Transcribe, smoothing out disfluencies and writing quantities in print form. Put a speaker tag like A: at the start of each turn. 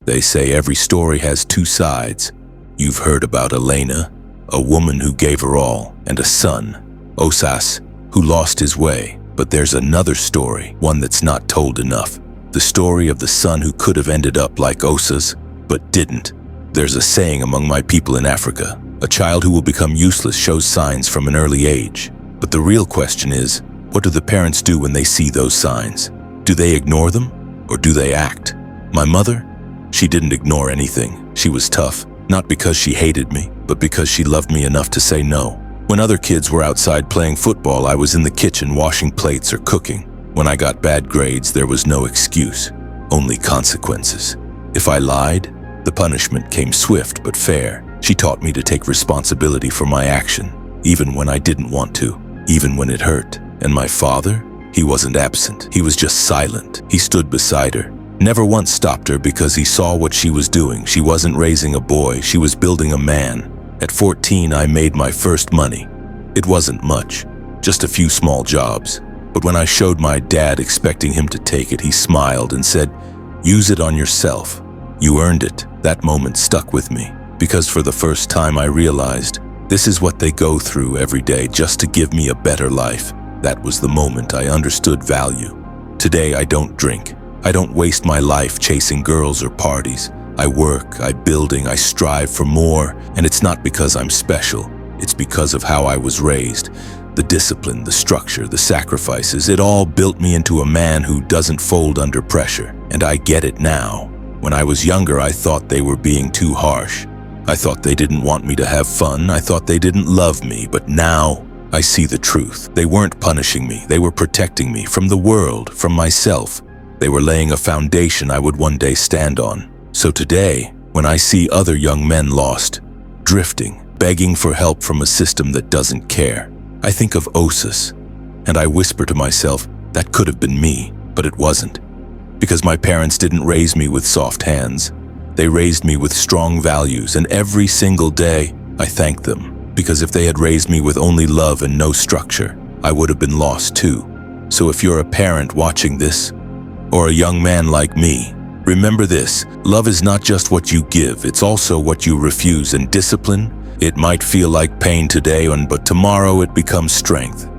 A: They say every story has two sides. You've heard about Elena, a woman who gave her all, and a son, Osas, who lost his way. But there's another story, one that's not told enough. The story of the son who could have ended up like Osas, but didn't. There's a saying among my people in Africa, a child who will become useless shows signs from an early age. But the real question is, what do the parents do when they see those signs? Do they ignore them, or do they act? My mother? She didn't ignore anything. She was tough, not because she hated me, but because she loved me enough to say no. When other kids were outside playing football, I was in the kitchen washing plates or cooking. When I got bad grades, there was no excuse, only consequences. If I lied, the punishment came swift but fair. She taught me to take responsibility for my action, even when I didn't want to, even when it hurt. And my father? He wasn't absent. He was just silent. He stood beside her, never once stopped her because he saw what she was doing. She wasn't raising a boy, she was building a man. At 14, I made my first money. It wasn't much, just a few small jobs. But when I showed my dad expecting him to take it, he smiled and said, "Use it on yourself. You earned it." That moment stuck with me, because for the first time I realized this is what they go through every day just to give me a better life. That was the moment I understood value. Today I don't drink. I don't waste my life chasing girls or parties. I work, I building, I strive for more, and it's not because I'm special. It's because of how I was raised. The discipline, the structure, the sacrifices, it all built me into a man who doesn't fold under pressure. And I get it now. When I was younger, I thought they were being too harsh. I thought they didn't want me to have fun. I thought they didn't love me. But now, I see the truth. They weren't punishing me. They were protecting me from the world, from myself. They were laying a foundation I would one day stand on. So today, when I see other young men lost, drifting, begging for help from a system that doesn't care, I think of Osas, and I whisper to myself, that could have been me, but it wasn't. Because my parents didn't raise me with soft hands. They raised me with strong values, and every single day, I thank them. Because if they had raised me with only love and no structure, I would have been lost too. So if you're a parent watching this, or a young man like me, remember this, love is not just what you give, it's also what you refuse. And discipline, it might feel like pain today, but tomorrow it becomes strength.